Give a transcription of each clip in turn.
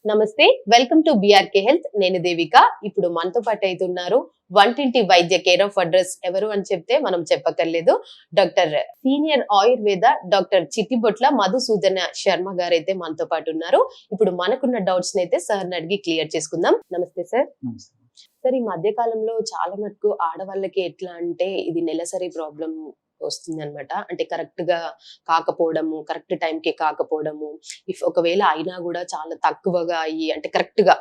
నమస్తే, welcome to BRK health. నేను దేవిక. ఇప్పుడు మనతో పాటు అయితే ఉన్నారు వంటింటి వైద్య కేర్ ఆఫ్ అడ్రస్. ఎవరు అని చెప్తే మనం చెప్పక్కర్లేదు, doctor senior Ayurveda doctor Chittibotla Madhusudana Sharma గారు అయితే మనతో పాటు ఉన్నారు. ఇప్పుడు మనకున్న డౌట్స్ అయితే సార్ అడిగి క్లియర్ చేసుకుందాం. నమస్తే సార్. సార్, ఈ మధ్య కాలంలో చాలా మటుకు ఆడవాళ్ళకి ఎట్లా అంటే ఇది నెలసరి ప్రాబ్లం వస్తుంది అనమాట. అంటే కరెక్ట్ గా కాకపోవడము, కరెక్ట్ టైం కి కాకపోవడము, ఇఫ్ ఒకవేళ అయినా కూడా చాలా తక్కువగా అయ్యి అంటే కరెక్ట్ గా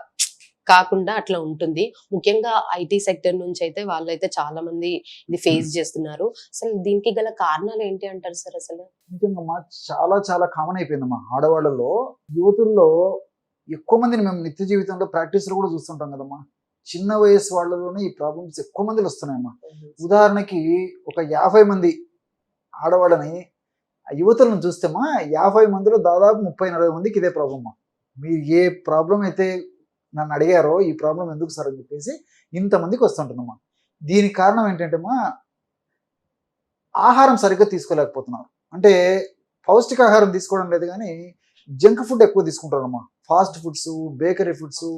కాకుండా అట్లా ఉంటుంది. ముఖ్యంగా ఐటీ సెక్టర్ నుంచి అయితే వాళ్ళైతే చాలా మంది ఇది ఫేస్ చేస్తున్నారు. అసలు దీనికి గల కారణాలు ఏంటి అంటారు సార్? అసలు నిజంగా చాలా చాలా కామన్ అయిపోయిందమ్మా ఆడవాళ్ళలో, యువతుల్లో ఎక్కువ మందిని మేము నిత్య జీవితంలో ప్రాక్టీస్ లో కూడా చూస్తుంటాం కదమ్మా. చిన్న వయసు వాళ్ళలోనే ఈ ప్రాబ్లమ్స్ ఎక్కువ మందిలో వస్తున్నాయమ్మా. ఉదాహరణకి ఒక 50 మంది ఆడవాళ్ళని యువతులను చూస్తేమా 50 మందిలో దాదాపు 30-40 మందికి ఇదే ప్రాబ్లమ్. మీరు ఏ ప్రాబ్లం అయితే నన్ను అడిగారో ఈ ప్రాబ్లం ఎందుకు సార్ అని చెప్పేసి ఇంతమందికి వస్తుంటుందమ్మా. దీనికి కారణం ఏంటంటేమా, ఆహారం సరిగ్గా తీసుకోలేకపోతున్నారు. అంటే పౌష్టికాహారం తీసుకోవడం లేదు కానీ జంక్ ఫుడ్ ఎక్కువ తీసుకుంటారమ్మా. ఫాస్ట్ ఫుడ్స్, బేకరీ ఫుడ్స్,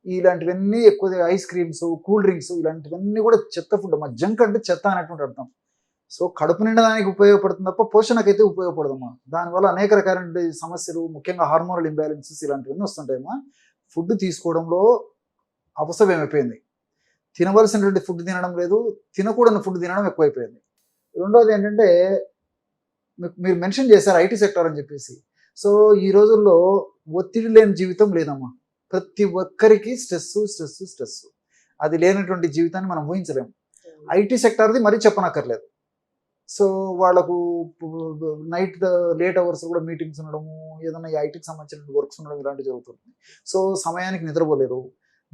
ఇలాంటివన్నీ ఎక్కువ, ఐస్ క్రీమ్స్, కూల్ డ్రింక్స్, ఇలాంటివన్నీ కూడా చెత్త ఫుడ్ అమ్మా. జంక్ అంటే చెత్త అనేటువంటి అర్థం. సో కడుపు నిండడానికి ఉపయోగపడుతుంది తప్ప పోషణకైతే ఉపయోగపడదమ్మా. దానివల్ల అనేక రకాలైన సమస్యలు, ముఖ్యంగా హార్మోనల్ ఇంబ్యాలెన్సెస్ ఇలాంటివన్నీ వస్తుంటాయమ్మా. ఫుడ్ తీసుకోవడంలో అపసవ్యమైపోయింది. తినవలసినటువంటి ఫుడ్ తినడం లేదు, తినకూడని ఫుడ్ తినడం ఎక్కువైపోయింది. రెండోది ఏంటంటే, మీరు మెన్షన్ చేశారు ఐటీ సెక్టర్ అని చెప్పేసి. సో ఈ రోజుల్లో ఒత్తిడి లేని జీవితం లేదమ్మా. ప్రతి ఒక్కరికి స్ట్రెస్. అది లేనటువంటి జీవితాన్ని మనం ఊహించలేము. ఐటీ సెక్టార్ది మరీ చెప్పనక్కర్లేదు. సో వాళ్ళకు నైట్ లేట్ అవర్స్ కూడా మీటింగ్స్ ఉండడము, ఏదైనా ఐటీకి సంబంధించిన వర్క్స్ ఉండడం ఇలాంటివి జరుగుతుంది. సో సమయానికి నిద్రపోలేరు.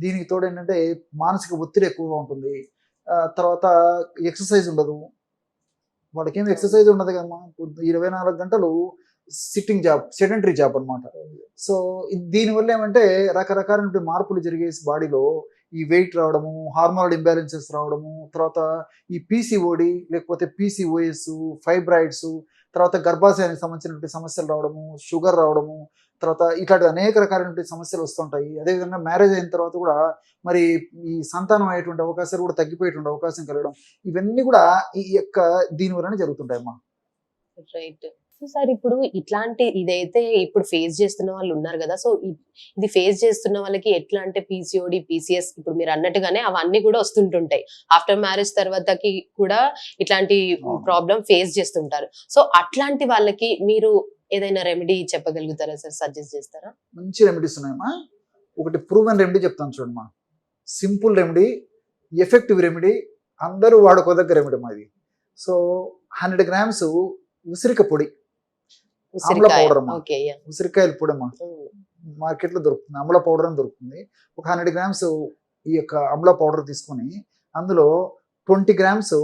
దీనికి తోడు ఏంటంటే మానసిక ఒత్తిడి ఎక్కువగా ఉంటుంది. తర్వాత ఎక్సర్సైజ్ ఉండదు. వాళ్ళకేం ఎక్సర్సైజ్ ఉండదు కదమ్మా. 24 గంటలు సిట్టింగ్ జాబ్, సెడెంటరీ జాబ్ అనమాట. సో దీనివల్ల ఏమంటే రకరకాల మార్పులు జరిగేసి బాడీలో ఈ వెయిట్ రావడము, హార్మోనల్ ఇంబ్యాలెన్సెస్ రావడము, తర్వాత ఈ పీసీఓడి లేకపోతే పీసీఓఎస్, ఫైబ్రాయిడ్స్, తర్వాత గర్భాశయానికి సంబంధించినటువంటి సమస్యలు రావడము, షుగర్ రావడము, తర్వాత ఇట్లాంటి అనేక రకాలైనటువంటి సమస్యలు వస్తుంటాయి. అదేవిధంగా మ్యారేజ్ అయిన తర్వాత కూడా మరి ఈ సంతానం అయ్యేటువంటి అవకాశాలు కూడా తగ్గిపోయేటువంటి అవకాశం కలగడం, ఇవన్నీ కూడా ఈ యొక్క దీనివల్లనే జరుగుతుంటాయమ్మా. రైట్. సో సార్, ఇప్పుడు ఇట్లాంటి ఇదైతే ఇప్పుడు ఫేస్ చేస్తున్న వాళ్ళు ఉన్నారు కదా, సో ఇది ఫేస్ చేస్తున్న వాళ్ళకి ఎట్లా అంటే పీసీఓడి, పీసీఎస్ ఇప్పుడు మీరు అన్నట్టుగానే అవన్నీ కూడా వస్తుంటుంటాయి. ఆఫ్టర్ మ్యారేజ్ తర్వాతకి కూడా ఇట్లాంటి ప్రాబ్లం ఫేస్ చేస్తుంటారు. సో అట్లాంటి వాళ్ళకి మీరు ఏదైనా రెమెడీ చెప్పగలుగుతారా సార్? సజెస్ట్ చేస్తారా? మంచి రెమెడీస్ ఉన్నాయమ్మా. ఒకటి ప్రూవెన్ రెమెడీ చెప్తాను చూడమ్మా. సింపుల్ రెమెడీ, ఎఫెక్టివ్ రెమెడీ, అందరూ వాడుకోదగ్గ రెమెడీ మాది. సో 100 గ్రామ్స్ ఉసిరిక పొడి, ఆమ్ల పౌడర్ అమ్మా. ఉసిరికాయల పొడి అమ్మా, మార్కెట్ లో దొరుకుతుంది. ఆమ్ల పౌడర్ అని దొరుకుతుంది. ఒక 100 గ్రామ్స్ ఈ యొక్క ఆమ్ల పౌడర్ తీసుకొని అందులో 20 గ్రామ్స్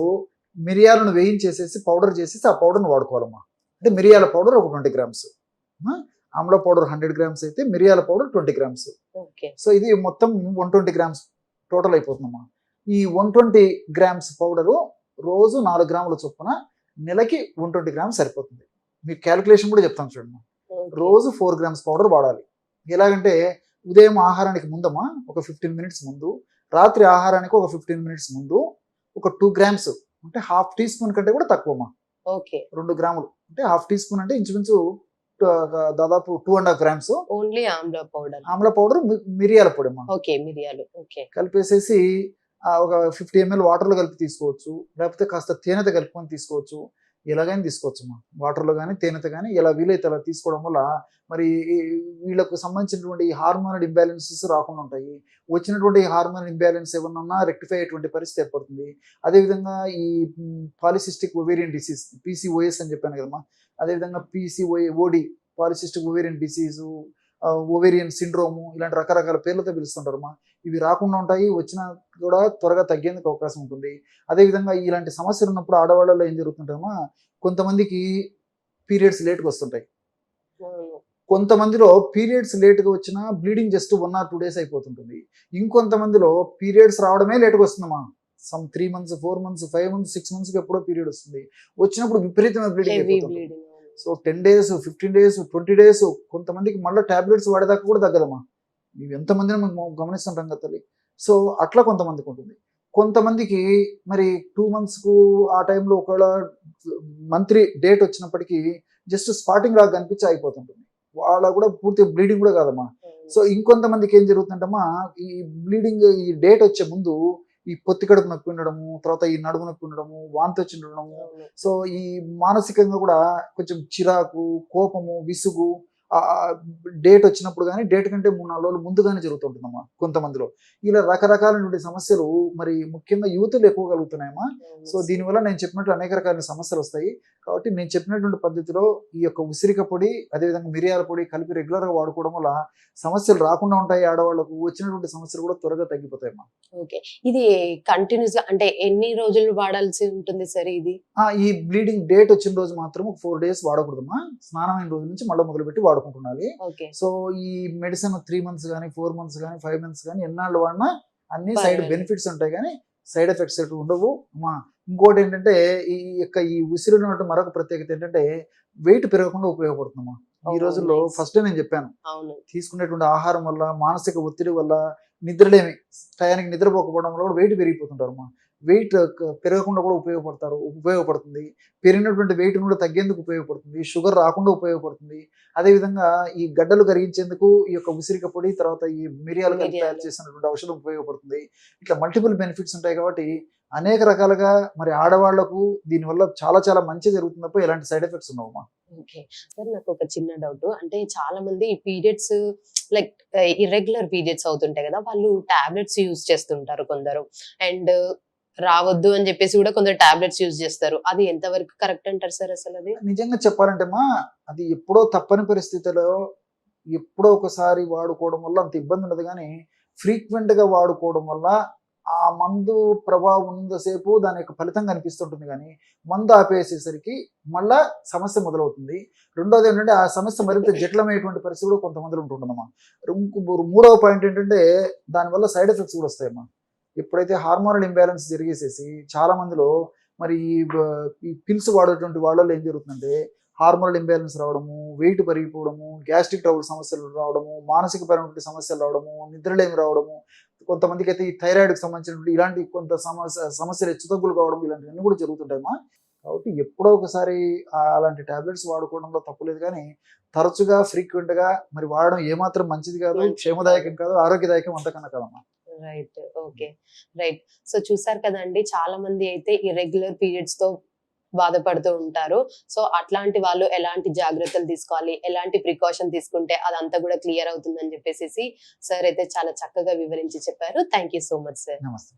మిరియాలను వేయించేసేసి పౌడర్ చేసేసి ఆ పౌడర్ని వాడుకోవాలమ్మా. అంటే మిరియాల పౌడర్ ఒక 20 గ్రామ్స్, ఆమ్ల పౌడర్ 100 గ్రామ్స్ అయితే మిరియాల పౌడర్ 20 గ్రామ్స్. సో ఇది మొత్తం 120 గ్రామ్స్ టోటల్ అయిపోతుందమ్మా. ఈ 120 గ్రామ్స్ పౌడరు రోజు 4 గ్రాముల చొప్పున నెలకి 120 గ్రామ్స్ సరిపోతుంది. మీకు క్యాలిక్యులేషన్ కూడా చెప్తాను చూడమ్మా. రోజు 4 గ్రామ్స్ పౌడర్ వాడాలి. ఎలాగంటే ఉదయం ఆహారానికి ముందమ్మా ఒక 15 మినిట్స్ ముందు, రాత్రి ఆహారానికి ఒక 15 మినిట్స్ ముందు ఒక 2 గ్రామ్స్, అంటే హాఫ్ టీ స్పూన్ కంటే కూడా తక్కువమ్మా. 2 గ్రాములు అంటే హాఫ్ టీ స్పూన్ అంటే ఇంచుమించు దాదాపు 2.5 గ్రామ్స్ ఓన్లీ ఆమ్ల పౌడర్, మిరియాల పొడి అమ్మా. కలిపేసేసి ఒక 50 ml వాటర్లో కలిపి తీసుకోవచ్చు, లేకపోతే కాస్త తేనెత కలుపుకొని తీసుకోవచ్చు. ఎలాగైనా తీసుకోవచ్చు అమ్మా. వాటర్లో కానీ తేనెత కానీ ఎలా వీలైతే అలా తీసుకోవడం వల్ల మరి వీళ్ళకు సంబంధించినటువంటి హార్మోనల్ ఇంబ్యాలెన్సెస్ రాకుండా ఉంటాయి. వచ్చినటువంటి హార్మోనల్ ఇంబ్యాలెన్స్ ఏమన్నా ఉన్నా రెక్టిఫై అయ్యేటువంటి పరిస్థితి ఏర్పడుతుంది. అదేవిధంగా ఈ పాలిసిస్టిక్ ఒవేరియన్ డిసీజ్, పీసీఓఎస్ అని చెప్పాను కదమ్మా. అదేవిధంగా PCOD, polycystic ovarian disease, ovarian syndrome, ఇలాంటి రకరకాల పేర్లతో పిలుస్తుంటారమ్మా. ఇవి రాకుండా ఉంటాయి. వచ్చినా కూడా త్వరగా తగ్గేందుకు అవకాశం ఉంటుంది. అదేవిధంగా ఇలాంటి సమస్యలు ఉన్నప్పుడు ఆడవాళ్ళలో ఏం జరుగుతుంటాయమ్మా, కొంతమందికి పీరియడ్స్ లేట్గా వస్తుంటాయి. కొంతమందిలో పీరియడ్స్ లేట్గా వచ్చినా బ్లీడింగ్ జస్ట్ 1 or 2 days అయిపోతుంటుంది. ఇంకొంతమందిలో పీరియడ్స్ రావడమే లేట్గా వస్తుందమ్మా. సమ్ 3 months, 4 months, 5 months, 6 monthsకి ఎప్పుడో పీరియడ్ వస్తుంది. వచ్చినప్పుడు విపరీతమైన బ్లీడింగ్ అయిపోతుంది. సో 10 days, 15 days, 20 days, కొంతమందికి మళ్ళీ టాబ్లెట్స్ వాడేదాకా కూడా తగ్గదమ్మా. ఇవి ఎంతమందిని మనం గమనిస్తుంటాం కదా తల్లి. సో అట్లా కొంతమందికి ఉంటుంది. కొంతమందికి మరి 2 మంత్స్‌కు ఆ టైంలో ఒకవేళ మంత్లీ డేట్ వచ్చినప్పటికీ జస్ట్ స్పాటింగ్ లాగా కనిపించి అయిపోతుంటుంది. వాళ్ళ కూడా పూర్తిగా బ్లీడింగ్ కూడా కాదమ్మా. సో ఇంకొంతమందికి ఏం జరుగుతుందంటమ్మా, ఈ బ్లీడింగ్ ఈ డేట్ వచ్చే ముందు ఈ పొత్తి కడుపు నొప్పి ఉండడము, తర్వాత ఈ నడుము నొప్పి ఉండడము, వాంతి వచ్చి ఉండడము. సో ఈ మానసికంగా కూడా కొంచెం చిరాకు, కోపము, విసుగు డేట్ వచ్చినప్పుడు కానీ డేట్ కంటే 3-4 రోజులు ముందుగానే జరుగుతుంటుందమ్మా కొంతమందిలో. ఇలా రకరకాలైనటువంటి సమస్యలు మరి ముఖ్యంగా యూత్‌లో ఎక్కువ కలుగుతున్నాయమ్మా. సో దీనివల్ల నేను చెప్పినట్లు అనేక రకాలైన సమస్యలు వస్తాయి. కాబట్టి నేను చెప్పినటువంటి పద్ధతిలో ఈ యొక్క ఉసిరిక పొడి, అదేవిధంగా మిరియాల పొడి కలిపి రెగ్యులర్‌గా వాడుకోవడం వల్ల సమస్యలు రాకుండా ఉంటాయి. ఆడవాళ్ళకు వచ్చినటువంటి సమస్యలు కూడా త్వరగా తగ్గిపోతాయమ్మా. ఓకే. ఇది కంటిన్యూస్‌గా అంటే ఎన్ని రోజులు వాడాల్సి ఉంటుంది సార్ ఇది? ఈ బ్లీడింగ్ డేట్ వచ్చిన రోజు మాత్రం ఒక 4 డేస్ వాడకూడదమ్మా. స్నానమైన రోజు నుంచి మళ్ళీ మొదలుపెట్టి వాడుకుంటుండాలి. ఓకే. సో ఈ మెడిసిన్ 3 మంత్స్ గానీ, 4 మంత్స్ గానీ, 5 మంత్స్ గానీ ఎన్నాళ్ళు వాడినా అన్ని సైడ్ బెనిఫిట్స్ ఉంటాయి కానీ సైడ్ ఎఫెక్ట్స్ ఎటు ఉండవు. ఇంకోటి ఏంటంటే ఈ ఉసిరిలో ఉన్నటువంటి మరొక ప్రత్యేకత ఏంటంటే వెయిట్ పెరగకుండా ఉపయోగపడుతుందమ్మా. ఈ రోజుల్లో ఫస్ట్ నేను చెప్పాను, తీసుకునేటువంటి ఆహారం వల్ల, మానసిక ఒత్తిడి వల్ల, నిద్రలేమి టయానికి నిద్రపోకపోవడం వల్ల కూడా వెయిట్ పెరిగిపోతుంటారమ్మా. వెయిట్ పెరగకుండా కూడా ఉపయోగపడుతుంది. పెరిగినటువంటి వెయిట్ కూడా తగ్గేందుకు ఉపయోగపడుతుంది. షుగర్ రాకుండా ఉపయోగపడుతుంది. అదేవిధంగా ఈ గడ్డలు కరిగించేందుకు ఈ యొక్క ఉసిరిక పొడి, తర్వాత ఈ మిరియాలు కలిపి తయారు చేసినటువంటి ఔషధం ఉపయోగపడుతుంది. ఇట్లా మల్టిపుల్ బెనిఫిట్స్ ఉంటాయి కాబట్టి అనేక రకాలుగా మరి ఆడవాళ్లకు దీనివల్ల చాలా చాలా మంచి జరుగుతుంది తప్ప ఎలాంటి సైడ్ ఎఫెక్ట్స్ ఉండవమ్మా. ఓకే సార్, నాకు ఒక చిన్న డౌట్. అంటే చాలా మంది ఈ పీరియడ్స్ లైక్ ఇర్రెగ్యులర్ పీరియడ్స్ అవుతుంటాయి కదా, వాళ్ళు టాబ్లెట్స్ యూజ్ చేస్తుంటారు కొందరు, అండ్ రావద్దు అని చెప్పేసి కూడా కొందరు టాబ్లెట్స్ యూజ్ చేస్తారు. అది ఎంతవరకు కరెక్ట్ అంటారు సార్ అసలు? అది నిజంగా చెప్పాలంటే అది ఎప్పుడో తప్పని పరిస్థితిలో ఎప్పుడో ఒకసారి వాడుకోవడం వల్ల అంత ఇబ్బంది ఉండదు కానీ ఫ్రీక్వెంట్ గా వాడుకోవడం వల్ల ఆ మందు ప్రభావం ఉన్నంతసేపు దాని యొక్క ఫలితం కనిపిస్తుంటుంది కానీ మందు ఆపేసేసరికి మళ్ళా సమస్య మొదలవుతుంది. రెండోది ఏంటంటే ఆ సమస్య మరింత జటిలమైనటువంటి పరిస్థితి కూడా కొంతమందిలో ఉంటుందమ్మా. మూడవ పాయింట్ ఏంటంటే దానివల్ల సైడ్ ఎఫెక్ట్స్ కూడా వస్తాయమ్మా. ఎప్పుడైతే హార్మోనల్ ఇంబ్యాలెన్స్ జరిగేసేసి చాలా మందిలో మరి ఈ పిల్స్ వాడేటువంటి వాళ్ళలో ఏం జరుగుతుందంటే హార్మోనల్ ఇంబ్యాలెన్స్ రావడము, వెయిట్ పెరిగిపోవడము, గ్యాస్ట్రిక్ ట్రబుల్ సమస్యలు రావడము, మానసిక పరమైనటువంటి సమస్యలు రావడము, నిద్రలేమి రావడము, కొంతమందికి అయితే ఈ థైరాయిడ్కి సంబంధించినటువంటి ఇలాంటి కొంత సమస్యలు హెచ్చుతగ్గులు కావడం ఇలాంటివన్నీ కూడా జరుగుతుంటాయమ్మా. కాబట్టి ఎప్పుడో ఒకసారి అలాంటి టాబ్లెట్స్ వాడుకోవడంలో తప్పులేదు కానీ తరచుగా ఫ్రీక్వెంట్గా మరి వాడడం ఏమాత్రం మంచిది కాదు, క్షేమదాయకం కాదు, ఆరోగ్యదాయకం అంతకన్నా కాదమ్మా. రైట్. ఓకే. రైట్. సో చూసారు కదండి, చాలా మంది అయితే ఇర్రెగ్యులర్ పీరియడ్స్ తో బాధపడుతూ ఉంటారు. సో అట్లాంటి వాళ్ళు ఎలాంటి జాగ్రత్తలు తీసుకోవాలి, ఎలాంటి ప్రికాషన్ తీసుకుంటే అదంతా కూడా క్లియర్ అవుతుందని చెప్పేసి సార్ అయితే చాలా చక్కగా వివరించి చెప్పారు. Thank you so much sir. నమస్తే.